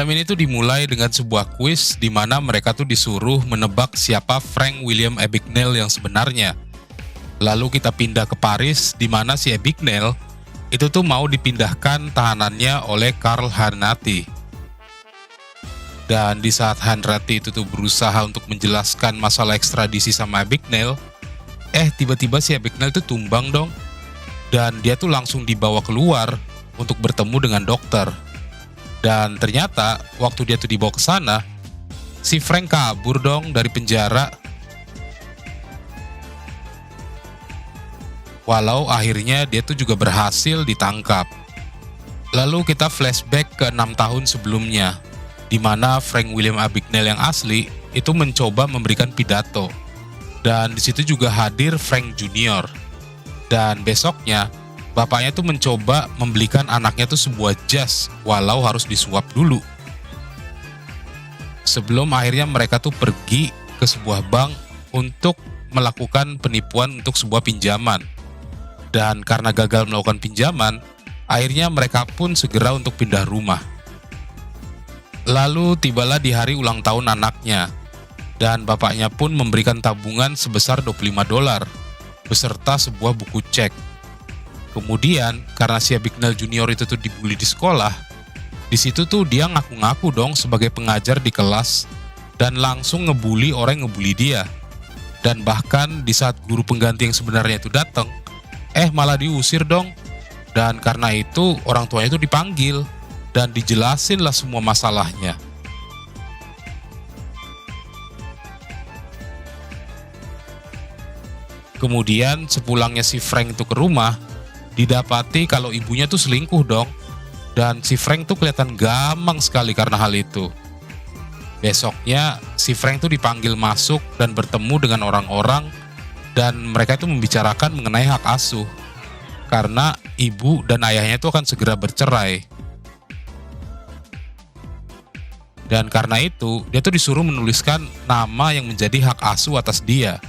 Film ini tuh dimulai dengan sebuah kuis di mana mereka tuh disuruh menebak siapa Frank William Abagnale yang sebenarnya. Lalu kita pindah ke Paris di mana si Abagnale itu tuh mau dipindahkan tahanannya oleh Karl Hanratty. Dan di saat Hanratty itu tuh berusaha untuk menjelaskan masalah ekstradisi sama Abagnale, tiba-tiba si Abagnale tuh tumbang dong. Dan dia tuh langsung dibawa keluar untuk bertemu dengan dokter. Dan ternyata waktu dia tuh dibawa ke sana, si Frank kabur dong dari penjara. Walau akhirnya dia tuh juga berhasil ditangkap. Lalu kita flashback ke 6 tahun sebelumnya, di mana Frank William Abagnale yang asli itu mencoba memberikan pidato. Dan di situ juga hadir Frank Junior. Dan besoknya bapaknya tuh mencoba membelikan anaknya tuh sebuah jas, walau harus disuap dulu. Sebelum akhirnya mereka tuh pergi ke sebuah bank untuk melakukan penipuan untuk sebuah pinjaman. Dan karena gagal melakukan pinjaman, akhirnya mereka pun segera untuk pindah rumah. Lalu tibalah di hari ulang tahun anaknya, dan bapaknya pun memberikan tabungan sebesar $25, beserta sebuah buku cek. Kemudian, karena si Abagnale Junior itu tuh dibully di sekolah, di situ tuh dia ngaku-ngaku dong sebagai pengajar di kelas dan langsung ngebully orang yang ngebully dia. Dan bahkan di saat guru pengganti yang sebenarnya itu datang, malah diusir dong. Dan karena itu orang tuanya itu dipanggil dan dijelasin lah semua masalahnya. Kemudian sepulangnya si Frank itu ke rumah, didapati kalau ibunya tuh selingkuh dong. Dan si Frank tuh kelihatan gamang sekali karena hal itu. Besoknya si Frank tuh dipanggil masuk dan bertemu dengan orang-orang, dan mereka itu membicarakan mengenai hak asuh. Karena ibu dan ayahnya itu akan segera bercerai. Dan karena itu dia tuh disuruh menuliskan nama yang menjadi hak asuh atas dia.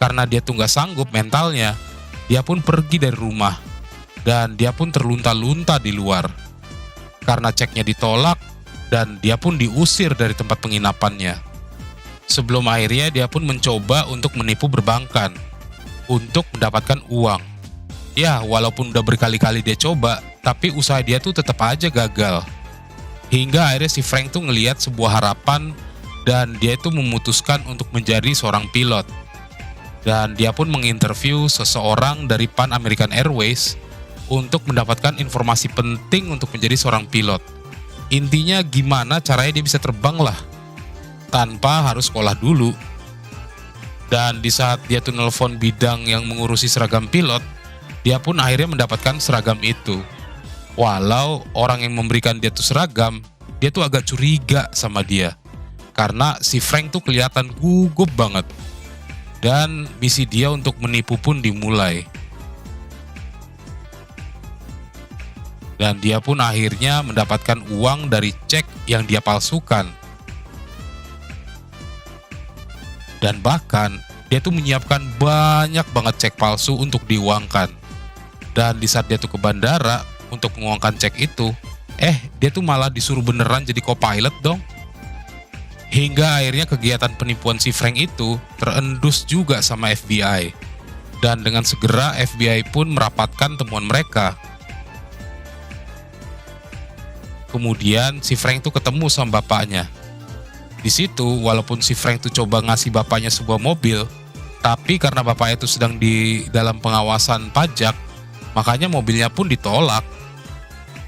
Karena dia tuh nggak sanggup mentalnya, dia pun pergi dari rumah. Dan dia pun terlunta-lunta di luar. Karena ceknya ditolak, dan dia pun diusir dari tempat penginapannya. Sebelum akhirnya dia pun mencoba untuk menipu perbankan untuk mendapatkan uang. Ya, walaupun udah berkali-kali dia coba, tapi usaha dia tuh tetap aja gagal. Hingga akhirnya si Frank tuh ngelihat sebuah harapan, dan dia itu memutuskan untuk menjadi seorang pilot. Dan dia pun menginterview seseorang dari Pan American Airways untuk mendapatkan informasi penting untuk menjadi seorang pilot. Intinya gimana caranya dia bisa terbang lah, tanpa harus sekolah dulu. Dan di saat dia tuh nelpon bidang yang mengurusi seragam pilot, dia pun akhirnya mendapatkan seragam itu. Walau orang yang memberikan dia tuh seragam, dia tuh agak curiga sama dia. Karena si Frank tuh kelihatan gugup banget. Dan misi dia untuk menipu pun dimulai. Dan dia pun akhirnya mendapatkan uang dari cek yang dia palsukan. Dan bahkan dia tuh menyiapkan banyak banget cek palsu untuk diuangkan. Dan di saat dia tuh ke bandara untuk menguangkan cek itu, dia tuh malah disuruh beneran jadi co-pilot dong. Hingga akhirnya kegiatan penipuan si Frank itu terendus juga sama FBI. Dan dengan segera FBI pun merapatkan temuan mereka. Kemudian si Frank tuh ketemu sama bapaknya. Di situ walaupun si Frank tuh coba ngasih bapaknya sebuah mobil, tapi karena bapaknya itu sedang di dalam pengawasan pajak, makanya mobilnya pun ditolak.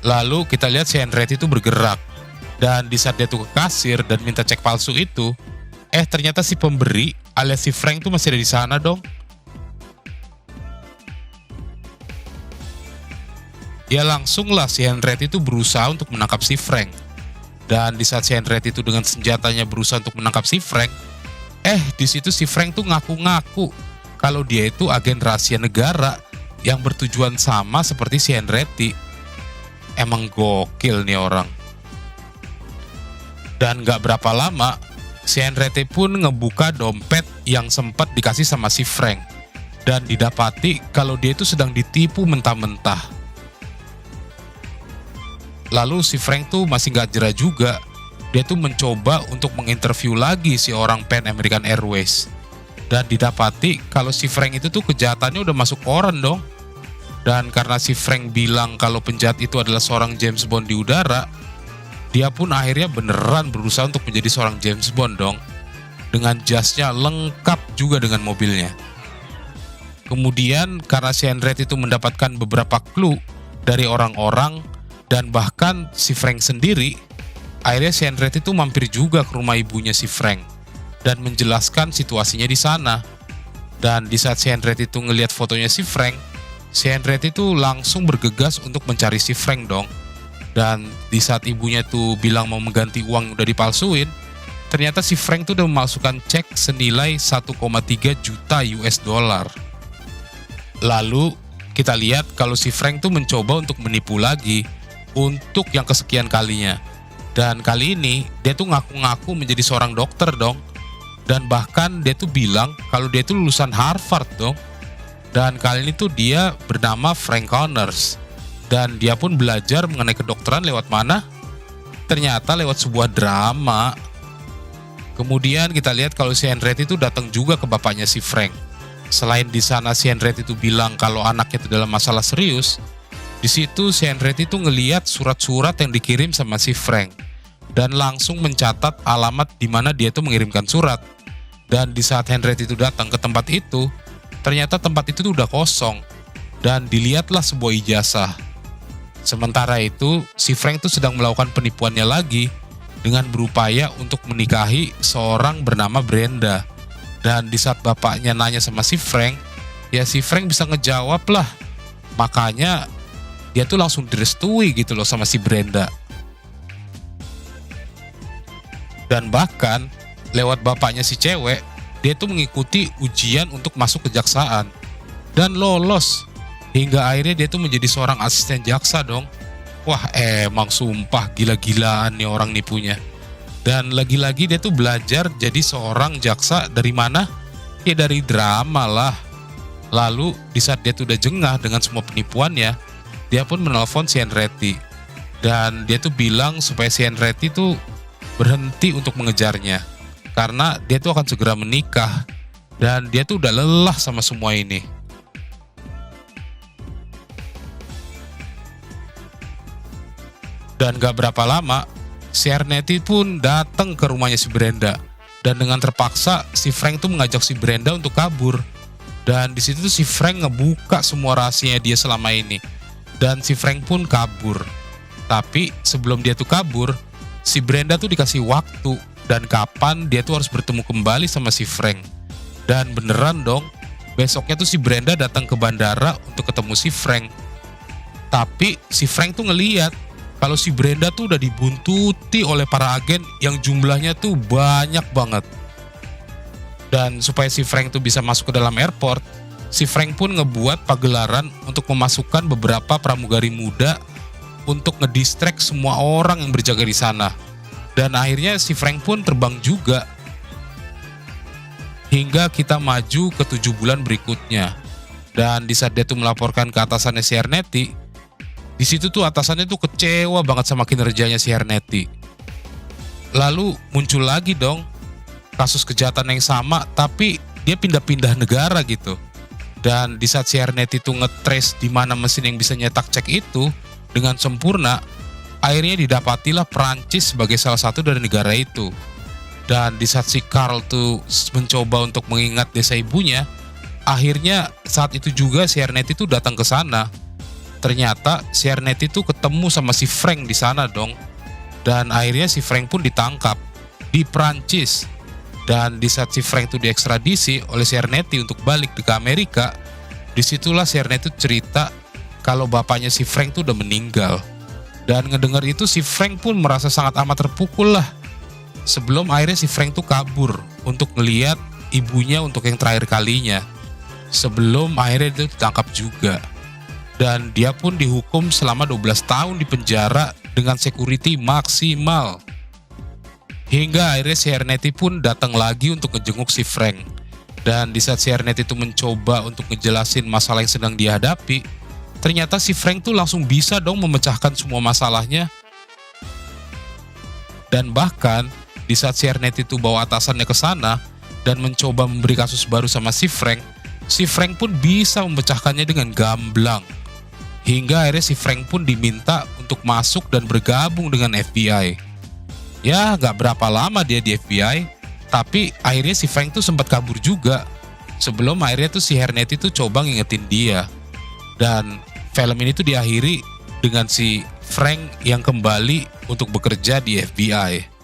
Lalu kita lihat si Hanratty itu bergerak. Dan di saat dia tuh ke kasir dan minta cek palsu itu, ternyata si pemberi alias si Frank tuh masih ada di sana dong. Ya langsung lah si Hanratty itu berusaha untuk menangkap si Frank. Dan di saat si Hanratty itu dengan senjatanya berusaha untuk menangkap si Frank, di situ si Frank tuh ngaku-ngaku kalau dia itu agen rahasia negara yang bertujuan sama seperti si Hanratty. Emang gokil nih orang. Dan gak berapa lama, si Hanratty pun ngebuka dompet yang sempat dikasih sama si Frank. Dan didapati kalau dia itu sedang ditipu mentah-mentah. Lalu si Frank tuh masih nggak jera juga. Dia tuh mencoba untuk menginterview lagi si orang Pan American Airways. Dan didapati kalau si Frank itu tuh kejahatannya udah masuk koran dong. Dan karena si Frank bilang kalau penjahat itu adalah seorang James Bond di udara, dia pun akhirnya beneran berusaha untuk menjadi seorang James Bond dong. Dengan jasnya lengkap juga dengan mobilnya. Kemudian karena si Henriette itu mendapatkan beberapa clue dari orang-orang dan bahkan si Frank sendiri, akhirnya si Henriette itu mampir juga ke rumah ibunya si Frank dan menjelaskan situasinya di sana. Dan di saat si Henriette itu ngelihat fotonya si Henriette itu langsung bergegas untuk mencari si Frank dong. Dan di saat ibunya tuh bilang mau mengganti uang yang udah dipalsuin, ternyata si Frank tuh udah memasukkan cek senilai 1,3 juta US dollar. Lalu kita lihat kalau si Frank tuh mencoba untuk menipu lagi untuk yang kesekian kalinya. Dan kali ini dia tuh ngaku-ngaku menjadi seorang dokter dong. Dan bahkan dia tuh bilang kalau dia tuh lulusan Harvard dong. Dan kali ini tuh dia bernama Frank Connors. Dan dia pun belajar mengenai kedokteran lewat mana? Ternyata lewat sebuah drama. Kemudian kita lihat kalau si Henriette itu datang juga ke bapaknya si Frank. Selain di sana si Henriette itu bilang kalau anaknya itu dalam masalah serius, di situ si Henriette itu ngeliat surat-surat yang dikirim sama si Frank dan langsung mencatat alamat di mana dia itu mengirimkan surat. Dan di saat Henriette itu datang ke tempat itu, ternyata tempat itu tuh udah kosong dan dilihatlah sebuah ijazah. Sementara itu, si Frank tuh sedang melakukan penipuannya lagi dengan berupaya untuk menikahi seorang bernama Brenda. Dan di saat bapaknya nanya sama si Frank, ya si Frank bisa ngejawab lah. Makanya dia tuh langsung direstui gitu loh sama si Brenda. Dan bahkan lewat bapaknya si cewek, dia tuh mengikuti ujian untuk masuk kejaksaan. Dan lolos. Hingga akhirnya dia tuh menjadi seorang asisten jaksa dong. Wah emang sumpah gila-gilaan nih orang nipunya. Dan lagi-lagi dia tuh belajar jadi seorang jaksa dari mana? Ya dari drama lah. Lalu di saat dia tuh udah jengah dengan semua penipuannya, dia pun menelpon si Henriette. Dan dia tuh bilang supaya si Henriette tuh berhenti untuk mengejarnya. Karena dia tuh akan segera menikah. Dan dia tuh udah lelah sama semua ini. Dan gak berapa lama, si Henriette pun datang ke rumahnya si Brenda. Dan dengan terpaksa, si Frank tuh mengajak si Brenda untuk kabur. Dan di situ tuh si Frank ngebuka semua rahasianya dia selama ini. Dan si Frank pun kabur. Tapi sebelum dia tuh kabur, si Brenda tuh dikasih waktu. Dan kapan dia tuh harus bertemu kembali sama si Frank. Dan beneran dong, besoknya tuh si Brenda datang ke bandara untuk ketemu si Frank. Tapi si Frank tuh ngeliat kalau si Brenda tuh udah dibuntuti oleh para agen yang jumlahnya tuh banyak banget. Dan supaya si Frank tuh bisa masuk ke dalam airport, si Frank pun ngebuat pagelaran untuk memasukkan beberapa pramugari muda untuk ngedistract semua orang yang berjaga di sana. Dan akhirnya si Frank pun terbang juga. Hingga kita maju ke 7 bulan berikutnya. Dan di saat dia tuh melaporkan ke atasannya si Henriette, di situ tuh atasannya tuh kecewa banget sama kinerjanya si Henriette. Lalu muncul lagi dong kasus kejahatan yang sama, tapi dia pindah-pindah negara gitu. Dan di saat si Henriette itu nge-trace di mana mesin yang bisa nyetak cek itu dengan sempurna, akhirnya didapatilah Perancis sebagai salah satu dari negara itu. Dan di saat si Carl tuh mencoba untuk mengingat desa ibunya, akhirnya saat itu juga si Henriette itu datang ke sana. Ternyata si Henriette itu ketemu sama si Frank di sana dong. Dan akhirnya si Frank pun ditangkap di Prancis. Dan di saat si Frank itu diekstradisi oleh si Henriette untuk balik ke Amerika, disitulah si Henriette itu cerita kalau bapaknya si Frank itu udah meninggal. Dan ngedengar itu si Frank pun merasa sangat amat terpukul lah. Sebelum akhirnya si Frank tuh kabur untuk ngeliat ibunya untuk yang terakhir kalinya. Sebelum akhirnya dia ditangkap juga. Dan dia pun dihukum selama 12 tahun di penjara dengan security maksimal. Hingga akhirnya si Henriette pun datang lagi untuk ngejenguk si Frank. Dan di saat si Henriette itu mencoba untuk ngejelasin masalah yang sedang dihadapi, ternyata si Frank tuh langsung bisa dong memecahkan semua masalahnya Dan bahkan di saat si Ernest itu bawa atasannya ke sana dan mencoba memberi kasus baru sama si Frank pun bisa memecahkannya dengan gamblang. Hingga akhirnya si Frank pun diminta untuk masuk dan bergabung dengan FBI. Ya, gak berapa lama dia di FBI, tapi akhirnya si Frank tuh sempat kabur juga. Sebelum akhirnya tuh si Ernest itu coba ngingetin dia. Dan film ini tuh diakhiri dengan si Frank yang kembali untuk bekerja di FBI.